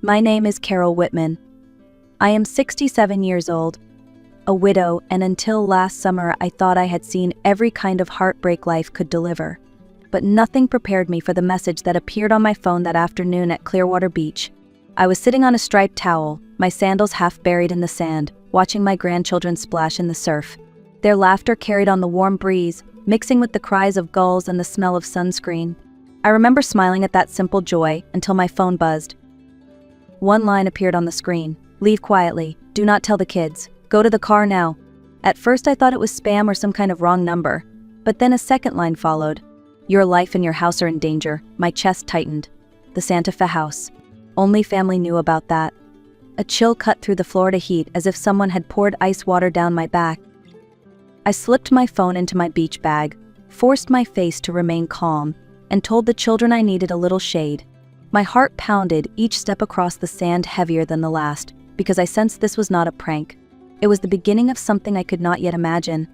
My name is Carol Whitman. I am 67 years old, a widow, and until last summer I thought I had seen every kind of heartbreak life could deliver. But nothing prepared me for the message that appeared on my phone that afternoon at Clearwater Beach. I was sitting on a striped towel, my sandals half buried in the sand, watching my grandchildren splash in the surf. Their laughter carried on the warm breeze, mixing with the cries of gulls and the smell of sunscreen. I remember smiling at that simple joy until my phone buzzed. One line appeared on the screen: "Leave quietly, do not tell the kids, go to the car now." At first I thought it was spam or some kind of wrong number, but then a second line followed. "Your life and your house are in danger." My chest tightened. The Santa Fe house. Only family knew about that. A chill cut through the Florida heat as if someone had poured ice water down my back. I slipped my phone into my beach bag, forced my face to remain calm, and told the children I needed a little shade. My heart pounded, each step across the sand heavier than the last, because I sensed this was not a prank. It was the beginning of something I could not yet imagine.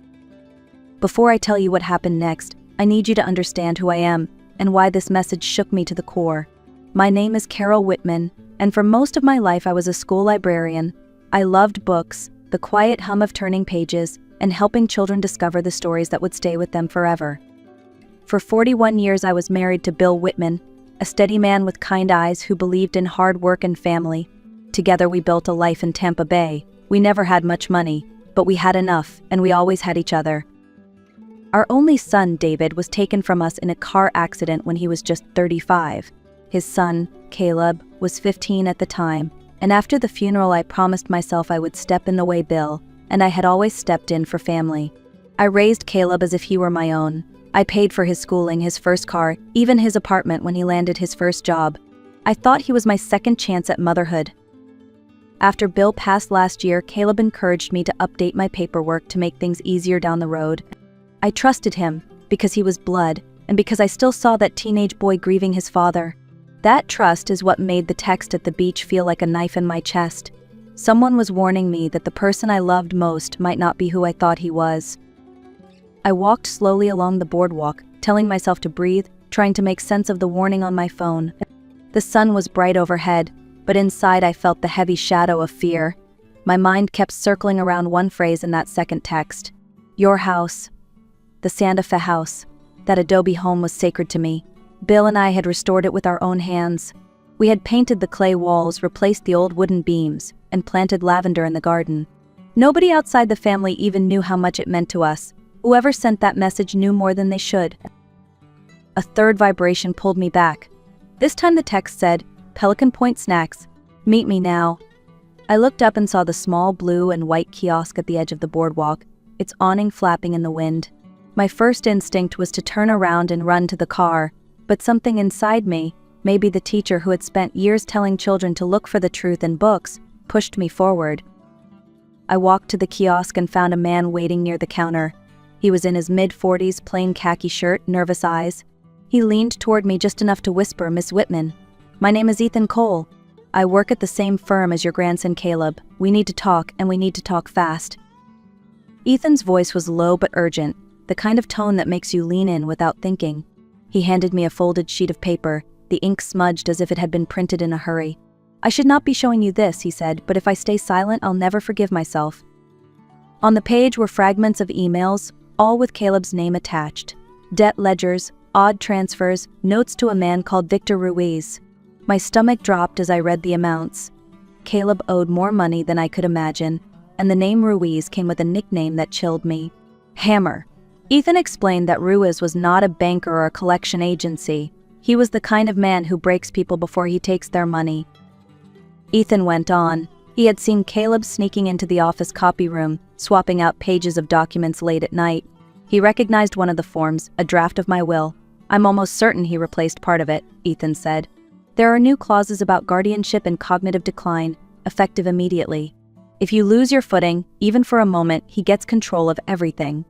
Before I tell you what happened next, I need you to understand who I am and why this message shook me to the core. My name is Carol Whitman, and for most of my life I was a school librarian. I loved books, the quiet hum of turning pages, and helping children discover the stories that would stay with them forever. For 41 years I was married to Bill Whitman, a steady man with kind eyes who believed in hard work and family. Together we built a life in Tampa Bay. We never had much money, but we had enough, and we always had each other. Our only son, David, was taken from us in a car accident when he was just 35. His son, Caleb, was 15 at the time, and after the funeral I promised myself I would step in the way Bill, and I had always stepped in for family. I raised Caleb as if he were my own. I paid for his schooling, his first car, even his apartment when he landed his first job. I thought he was my second chance at motherhood. After Bill passed last year, Caleb encouraged me to update my paperwork to make things easier down the road. I trusted him, because he was blood, and because I still saw that teenage boy grieving his father. That trust is what made the text at the beach feel like a knife in my chest. Someone was warning me that the person I loved most might not be who I thought he was. I walked slowly along the boardwalk, telling myself to breathe, trying to make sense of the warning on my phone. The sun was bright overhead, but inside I felt the heavy shadow of fear. My mind kept circling around one phrase in that second text. Your house. The Santa Fe house. That adobe home was sacred to me. Bill and I had restored it with our own hands. We had painted the clay walls, replaced the old wooden beams, and planted lavender in the garden. Nobody outside the family even knew how much it meant to us. Whoever sent that message knew more than they should. A third vibration pulled me back. This time the text said, Pelican Point Snacks. Meet me now. I looked up and saw the small blue and white kiosk at the edge of the boardwalk, its awning flapping in the wind. My first instinct was to turn around and run to the car, but something inside me, maybe the teacher who had spent years telling children to look for the truth in books, pushed me forward. I walked to the kiosk and found a man waiting near the counter. He was in his mid-40s, plain khaki shirt, nervous eyes. He leaned toward me just enough to whisper, Miss Whitman. My name is Ethan Cole. I work at the same firm as your grandson Caleb. We need to talk, and we need to talk fast. Ethan's voice was low but urgent, the kind of tone that makes you lean in without thinking. He handed me a folded sheet of paper, the ink smudged as if it had been printed in a hurry. I should not be showing you this, he said, but if I stay silent, I'll never forgive myself. On the page were fragments of emails, all with Caleb's name attached. Debt ledgers, odd transfers, notes to a man called Victor Ruiz. My stomach dropped as I read the amounts. Caleb owed more money than I could imagine, and the name Ruiz came with a nickname that chilled me. Hammer. Ethan explained that Ruiz was not a banker or a collection agency. He was the kind of man who breaks people before he takes their money. Ethan went on. He had seen Caleb sneaking into the office copy room, swapping out pages of documents late at night. He recognized one of the forms, a draft of my will. I'm almost certain he replaced part of it, Ethan said. There are new clauses about guardianship and cognitive decline, effective immediately. If you lose your footing, even for a moment, he gets control of everything.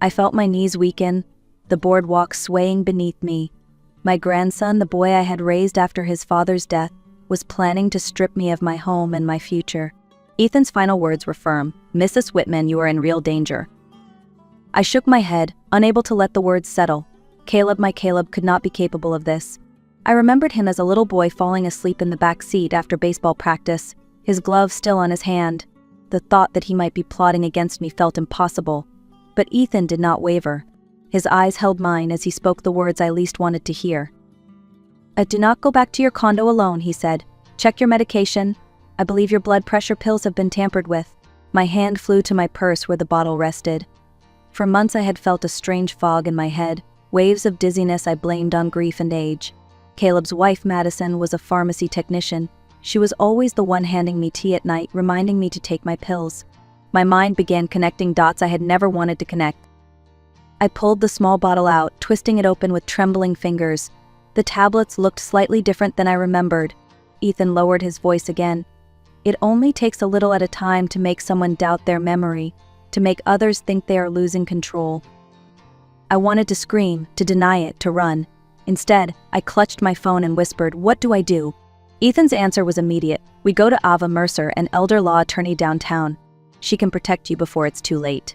I felt my knees weaken, the boardwalk swaying beneath me. My grandson, the boy I had raised after his father's death, was planning to strip me of my home and my future. Ethan's final words were firm. Mrs. Whitman, you are in real danger. I shook my head, unable to let the words settle. Caleb, my Caleb, could not be capable of this. I remembered him as a little boy falling asleep in the back seat after baseball practice, his glove still on his hand. The thought that he might be plotting against me felt impossible. But Ethan did not waver. His eyes held mine as he spoke the words I least wanted to hear. "Do not go back to your condo alone," he said. "Check your medication. I believe your blood pressure pills have been tampered with." My hand flew to my purse where the bottle rested. For months I had felt a strange fog in my head, waves of dizziness I blamed on grief and age. Caleb's wife, Madison, was a pharmacy technician. She was always the one handing me tea at night, reminding me to take my pills. My mind began connecting dots I had never wanted to connect. I pulled the small bottle out, twisting it open with trembling fingers. The tablets looked slightly different than I remembered. Ethan lowered his voice again. "It only takes a little at a time to make someone doubt their memory, to make others think they are losing control." I wanted to scream, to deny it, to run. Instead, I clutched my phone and whispered, "What do I do?" Ethan's answer was immediate. "We go to Ava Mercer, an elder law attorney downtown. She can protect you before it's too late."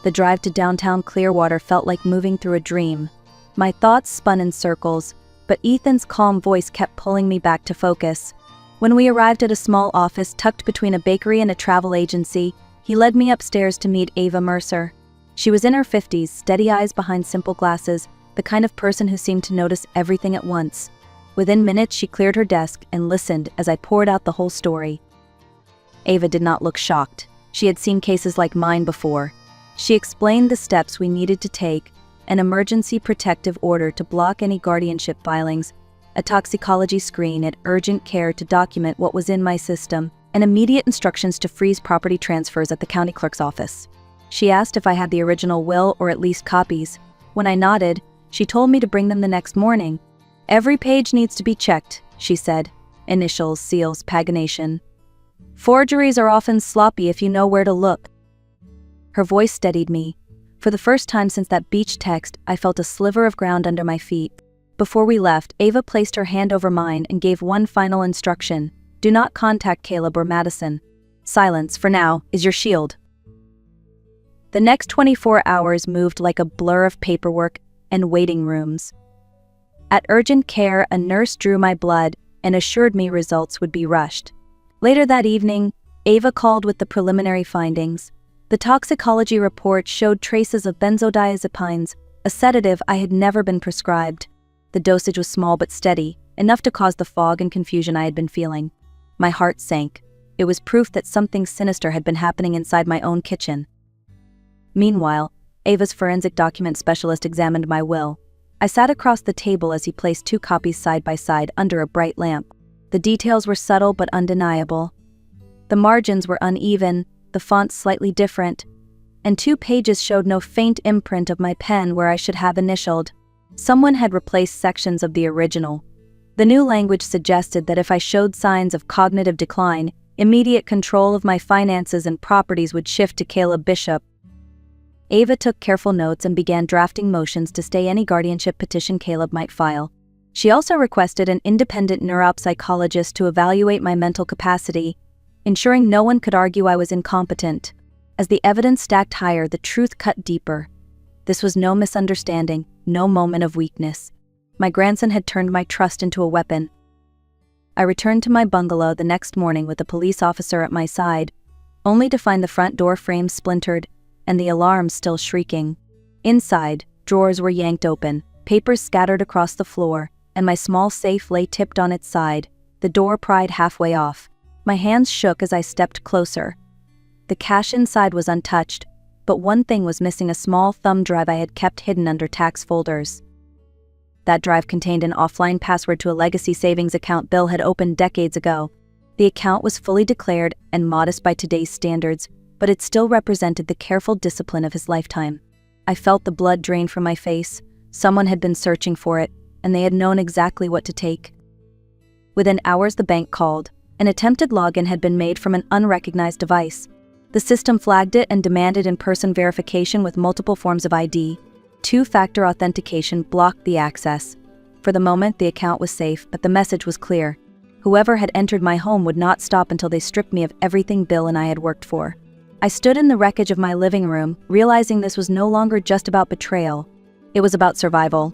The drive to downtown Clearwater felt like moving through a dream. My thoughts spun in circles, but Ethan's calm voice kept pulling me back to focus. When we arrived at a small office tucked between a bakery and a travel agency, he led me upstairs to meet Ava Mercer. She was in her 50s, steady eyes behind simple glasses, the kind of person who seemed to notice everything at once. Within minutes, she cleared her desk and listened as I poured out the whole story. Ava did not look shocked. She had seen cases like mine before. She explained the steps we needed to take: an emergency protective order to block any guardianship filings, a toxicology screen at urgent care to document what was in my system, and immediate instructions to freeze property transfers at the county clerk's office. She asked if I had the original will or at least copies. When I nodded, she told me to bring them the next morning. "Every page needs to be checked," she said. "Initials, seals, pagination. Forgeries are often sloppy if you know where to look." Her voice steadied me. For the first time since that beach text, I felt a sliver of ground under my feet. Before we left, Ava placed her hand over mine and gave one final instruction: "Do not contact Caleb or Madison. Silence, for now, is your shield." The next 24 hours moved like a blur of paperwork and waiting rooms. At urgent care, a nurse drew my blood and assured me results would be rushed. Later that evening, Ava called with the preliminary findings. The toxicology report showed traces of benzodiazepines, a sedative I had never been prescribed. The dosage was small but steady, enough to cause the fog and confusion I had been feeling. My heart sank. It was proof that something sinister had been happening inside my own kitchen. Meanwhile, Ava's forensic document specialist examined my will. I sat across the table as he placed 2 copies side by side under a bright lamp. The details were subtle but undeniable. The margins were uneven, the font slightly different, and 2 pages showed no faint imprint of my pen where I should have initialed. Someone had replaced sections of the original. The new language suggested that if I showed signs of cognitive decline, immediate control of my finances and properties would shift to Caleb Bishop. Ava took careful notes and began drafting motions to stay any guardianship petition Caleb might file. She also requested an independent neuropsychologist to evaluate my mental capacity, ensuring no one could argue I was incompetent. As the evidence stacked higher, the truth cut deeper. This was no misunderstanding, no moment of weakness. My grandson had turned my trust into a weapon. I returned to my bungalow the next morning with a police officer at my side, only to find the front door frame splintered and the alarm still shrieking. Inside, drawers were yanked open, papers scattered across the floor, and my small safe lay tipped on its side, the door pried halfway off. My hands shook as I stepped closer. The cash inside was untouched, but one thing was missing: a small thumb drive I had kept hidden under tax folders. That drive contained an offline password to a legacy savings account Bill had opened decades ago. The account was fully declared and modest by today's standards, but it still represented the careful discipline of his lifetime. I felt the blood drain from my face. Someone had been searching for it, and they had known exactly what to take. Within hours, the bank called. An attempted login had been made from an unrecognized device. The system flagged it and demanded in-person verification with multiple forms of ID. 2-factor authentication blocked the access. For the moment, the account was safe, but the message was clear. Whoever had entered my home would not stop until they stripped me of everything Bill and I had worked for. I stood in the wreckage of my living room, realizing this was no longer just about betrayal. It was about survival.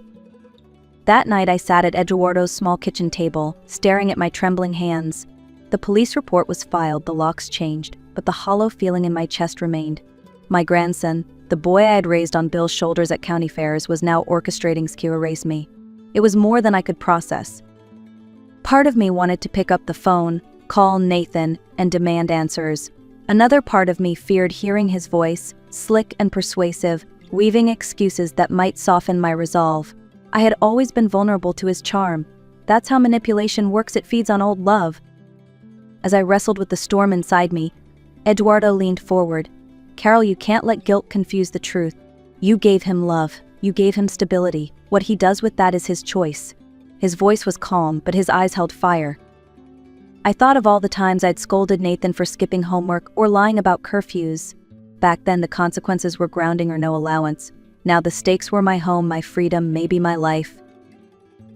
That night I sat at Eduardo's small kitchen table, staring at my trembling hands. The police report was filed, the locks changed, but the hollow feeling in my chest remained. My grandson, the boy I had raised on Bill's shoulders at county fairs, was now orchestrating to erase me. It was more than I could process. Part of me wanted to pick up the phone, call Nathan, and demand answers. Another part of me feared hearing his voice, slick and persuasive, weaving excuses that might soften my resolve. I had always been vulnerable to his charm. That's how manipulation works, it feeds on old love. As I wrestled with the storm inside me, Eduardo leaned forward. "Carol, you can't let guilt confuse the truth. You gave him love. You gave him stability. What he does with that is his choice." His voice was calm, but his eyes held fire. I thought of all the times I'd scolded Nathan for skipping homework or lying about curfews. Back then, the consequences were grounding or no allowance. Now the stakes were my home, my freedom, maybe my life.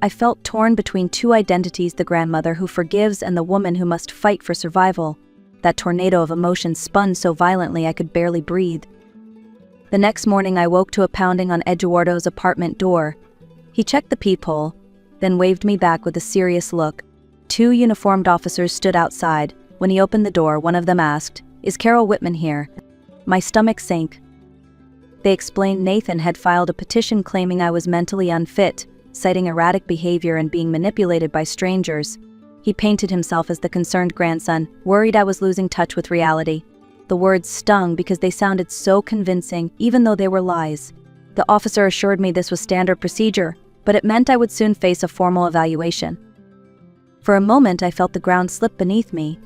I felt torn between two identities, the grandmother who forgives and the woman who must fight for survival. That tornado of emotions spun so violently I could barely breathe. The next morning I woke to a pounding on Eduardo's apartment door. He checked the peephole, then waved me back with a serious look. Two uniformed officers stood outside. When he opened the door, one of them asked, "Is Carol Whitman here?" My stomach sank. They explained Nathan had filed a petition claiming I was mentally unfit, citing erratic behavior and being manipulated by strangers. He painted himself as the concerned grandson, worried I was losing touch with reality. The words stung because they sounded so convincing, even though they were lies. The officer assured me this was standard procedure, but it meant I would soon face a formal evaluation. For a moment, I felt the ground slip beneath me.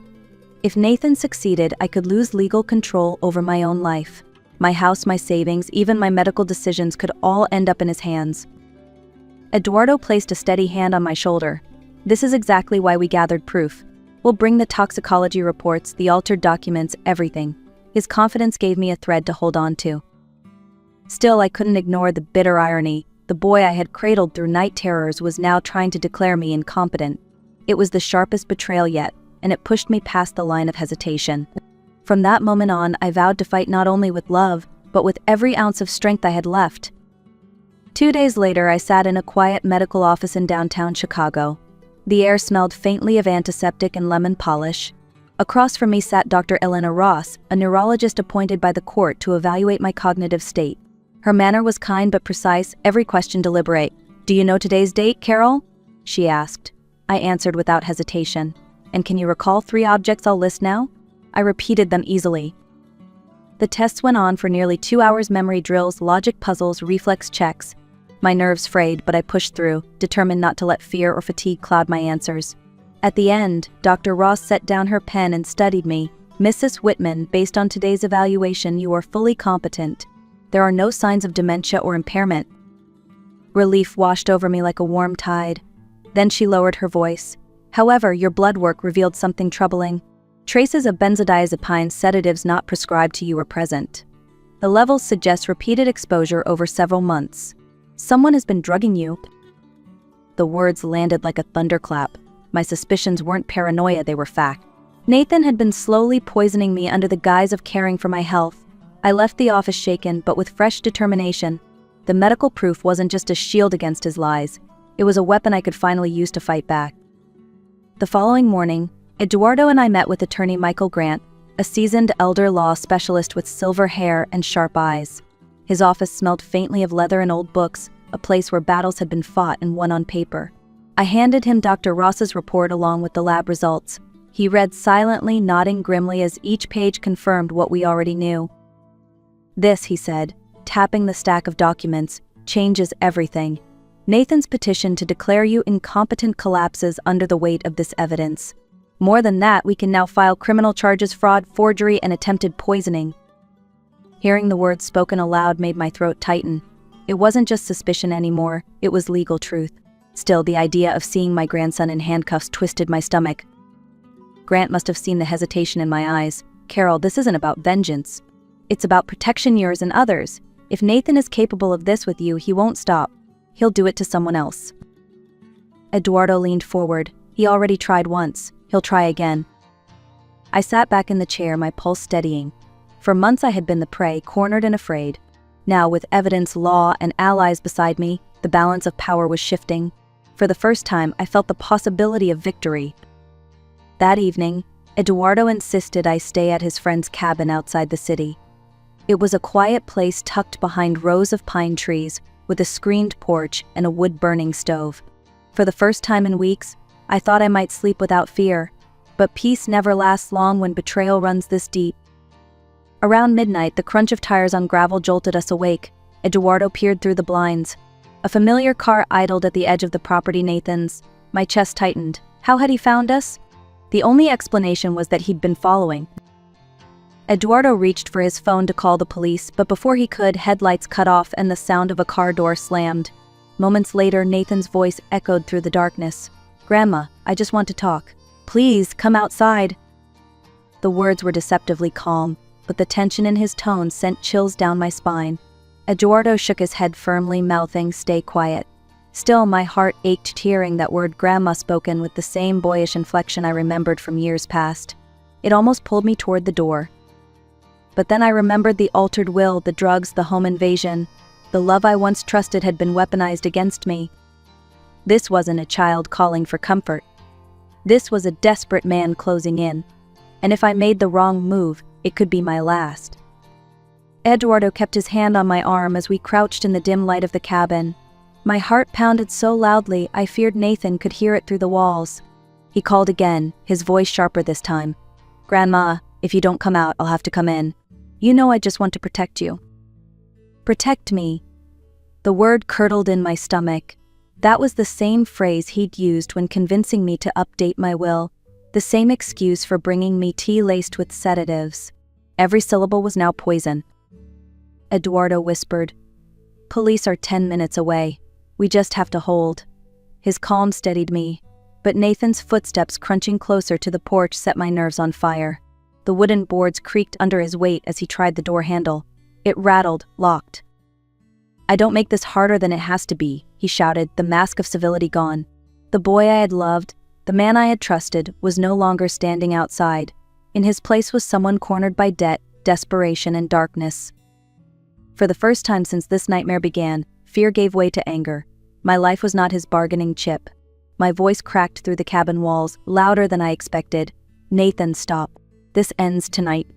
If Nathan succeeded, I could lose legal control over my own life. My house, my savings, even my medical decisions could all end up in his hands. Eduardo placed a steady hand on my shoulder. "This is exactly why we gathered proof. We'll bring the toxicology reports, the altered documents, everything." His confidence gave me a thread to hold on to. Still, I couldn't ignore the bitter irony. The boy I had cradled through night terrors was now trying to declare me incompetent. It was the sharpest betrayal yet, and it pushed me past the line of hesitation. From that moment on, I vowed to fight not only with love, but with every ounce of strength I had left. 2 days later, I sat in a quiet medical office in downtown Chicago. The air smelled faintly of antiseptic and lemon polish. Across from me sat Dr. Elena Ross, a neurologist appointed by the court to evaluate my cognitive state. Her manner was kind but precise, every question deliberate. "Do you know today's date, Carol?" she asked. I answered without hesitation. "And can you recall 3 objects I'll list now?" I repeated them easily. The tests went on for nearly 2 hours, memory drills, logic puzzles, reflex checks. My nerves frayed, but I pushed through, determined not to let fear or fatigue cloud my answers. At the end, Dr. Ross set down her pen and studied me. "Mrs. Whitman, based on today's evaluation, you are fully competent. There are no signs of dementia or impairment." Relief washed over me like a warm tide. Then she lowered her voice. "However, your blood work revealed something troubling. Traces of benzodiazepine sedatives not prescribed to you are present. The levels suggest repeated exposure over several months. Someone has been drugging you." The words landed like a thunderclap. My suspicions weren't paranoia, they were fact. Nathan had been slowly poisoning me under the guise of caring for my health. I left the office shaken, but with fresh determination. The medical proof wasn't just a shield against his lies. It was a weapon I could finally use to fight back. The following morning, Eduardo and I met with attorney Michael Grant, a seasoned elder law specialist with silver hair and sharp eyes. His office smelled faintly of leather and old books, a place where battles had been fought and won on paper. I handed him Dr. Ross's report along with the lab results. He read silently, nodding grimly as each page confirmed what we already knew. "This," he said, tapping the stack of documents, "changes everything. Nathan's petition to declare you incompetent collapses under the weight of this evidence. More than that, we can now file criminal charges, fraud, forgery, and attempted poisoning." Hearing the words spoken aloud made my throat tighten. It wasn't just suspicion anymore, it was legal truth. Still, the idea of seeing my grandson in handcuffs twisted my stomach. Grant must have seen the hesitation in my eyes. "Carol, this isn't about vengeance. It's about protection, yours and others. If Nathan is capable of this with you, he won't stop. He'll do it to someone else." Eduardo leaned forward. "He already tried once. He'll try again." I sat back in the chair, my pulse steadying. For months I had been the prey, cornered and afraid. Now, with evidence, law, and allies beside me, The balance of power was shifting. For the first time, I felt the possibility of victory. That evening, Eduardo insisted I stay at his friend's cabin outside the city. It was a quiet place tucked behind rows of pine trees, with a screened porch and a wood-burning stove. For the first time in weeks, I thought I might sleep without fear, but peace never lasts long when betrayal runs this deep. Around midnight, the crunch of tires on gravel jolted us awake. Eduardo peered through the blinds. A familiar car idled at the edge of the property. Nathan's. My chest tightened. How had he found us? The only explanation was that he'd been following. Eduardo reached for his phone to call the police, but before he could, headlights cut off and the sound of a car door slammed. Moments later, Nathan's voice echoed through the darkness. "Grandma, I just want to talk. Please, come outside." The words were deceptively calm, but the tension in his tone sent chills down my spine. Eduardo shook his head firmly, mouthing, "Stay quiet." Still, my heart ached hearing that word "grandma" spoken with the same boyish inflection I remembered from years past. It almost pulled me toward the door. But then I remembered the altered will, the drugs, the home invasion. The love I once trusted had been weaponized against me. This wasn't a child calling for comfort. This was a desperate man closing in. And if I made the wrong move, it could be my last. Eduardo kept his hand on my arm as we crouched in the dim light of the cabin. My heart pounded so loudly I feared Nathan could hear it through the walls. He called again, his voice sharper this time. "Grandma, if you don't come out, I'll have to come in. You know I just want to protect you." Protect me. The word curdled in my stomach. That was the same phrase he'd used when convincing me to update my will, the same excuse for bringing me tea laced with sedatives. Every syllable was now poison. Eduardo whispered, "Police are 10 minutes away. We just have to hold." His calm steadied me, but Nathan's footsteps crunching closer to the porch set my nerves on fire. The wooden boards creaked under his weight as he tried the door handle. It rattled, locked. "I don't make this harder than it has to be," he shouted, the mask of civility gone. The boy I had loved, the man I had trusted, was no longer standing outside. In his place was someone cornered by debt, desperation, and darkness. For the first time since this nightmare began, fear gave way to anger. My life was not his bargaining chip. My voice cracked through the cabin walls, louder than I expected. "Nathan, stop. This ends tonight."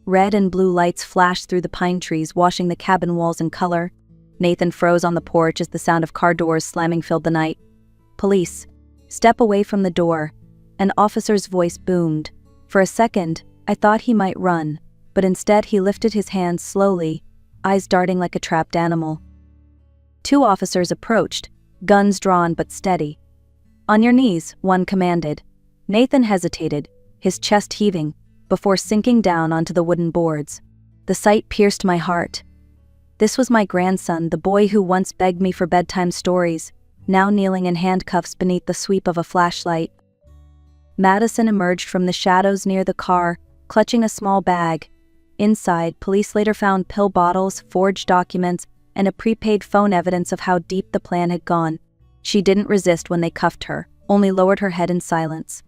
Red and blue lights flashed through the pine trees, washing the cabin walls in color. Nathan froze on the porch as the sound of car doors slamming filled the night. "Police. Step away from the door." An officer's voice boomed. For a second, I thought he might run, but instead he lifted his hands slowly, eyes darting like a trapped animal. 2 officers approached, guns drawn but steady. "On your knees," one commanded. Nathan hesitated, his chest heaving, before sinking down onto the wooden boards. The sight pierced my heart. This was my grandson, the boy who once begged me for bedtime stories, now kneeling in handcuffs beneath the sweep of a flashlight. Madison emerged from the shadows near the car, clutching a small bag. Inside, police later found pill bottles, forged documents, and a prepaid phone, evidence of how deep the plan had gone. She didn't resist when they cuffed her, only lowered her head in silence.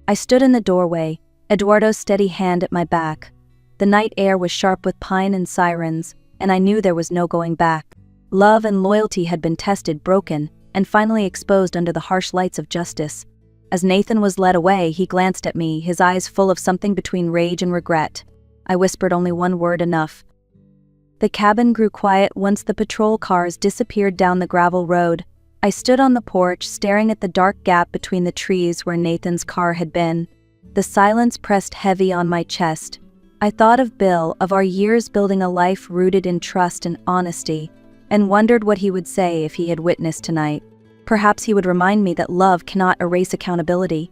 I stood in the doorway, Eduardo's steady hand at my back. The night air was sharp with pine and sirens, and I knew there was no going back. Love and loyalty had been tested, broken, and finally exposed under the harsh lights of justice. As Nathan was led away, he glanced at me, his eyes full of something between rage and regret. I whispered only one word: "Enough." The cabin grew quiet once the patrol cars disappeared down the gravel road. I stood on the porch, staring at the dark gap between the trees where Nathan's car had been. The silence pressed heavy on my chest. I thought of Bill, of our years building a life rooted in trust and honesty, and wondered what he would say if he had witnessed tonight. Perhaps he would remind me that love cannot erase accountability.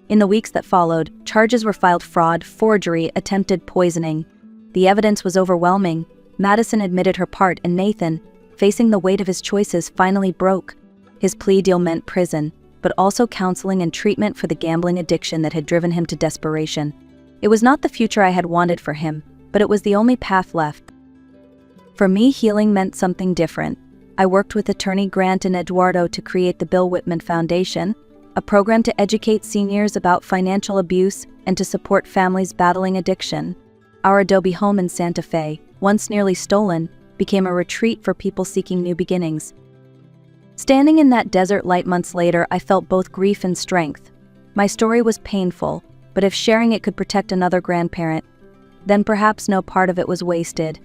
In the weeks that followed, charges were filed: fraud, forgery, attempted poisoning. The evidence was overwhelming. Madison admitted her part, and Nathan, facing the weight of his choices, finally broke. His plea deal meant prison, but also counseling and treatment for the gambling addiction that had driven him to desperation. It was not the future I had wanted for him, but it was the only path left. For me, healing meant something different. I worked with attorney Grant and Eduardo to create the Bill Whitman Foundation, a program to educate seniors about financial abuse and to support families battling addiction. Our adobe home in Santa Fe, once nearly stolen, became a retreat for people seeking new beginnings. Standing in that desert light months later, I felt both grief and strength. My story was painful, but if sharing it could protect another grandparent, then perhaps no part of it was wasted.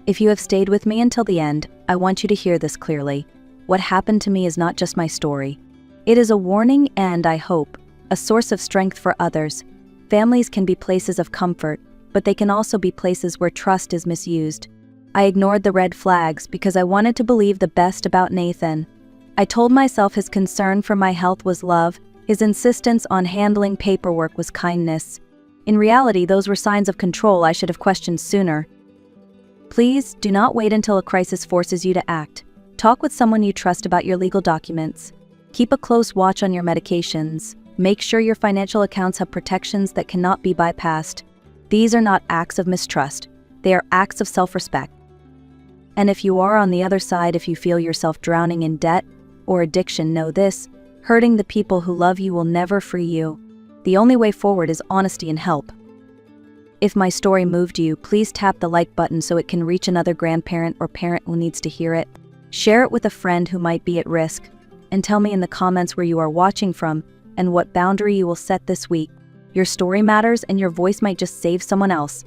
If you have stayed with me until the end, I want you to hear this clearly. What happened to me is not just my story. It is a warning and, I hope, a source of strength for others. Families can be places of comfort, but they can also be places where trust is misused. I ignored the red flags because I wanted to believe the best about Nathan. I told myself his concern for my health was love, his insistence on handling paperwork was kindness. In reality, those were signs of control I should have questioned sooner. Please, do not wait until a crisis forces you to act. Talk with someone you trust about your legal documents. Keep a close watch on your medications. Make sure your financial accounts have protections that cannot be bypassed. These are not acts of mistrust. They are acts of self-respect. And if you are on the other side, if you feel yourself drowning in debt or addiction, know this: hurting the people who love you will never free you. The only way forward is honesty and help. If my story moved you, please tap the like button so it can reach another grandparent or parent who needs to hear it. Share it with a friend who might be at risk. And tell me in the comments where you are watching from and what boundary you will set this week. Your story matters, and your voice might just save someone else.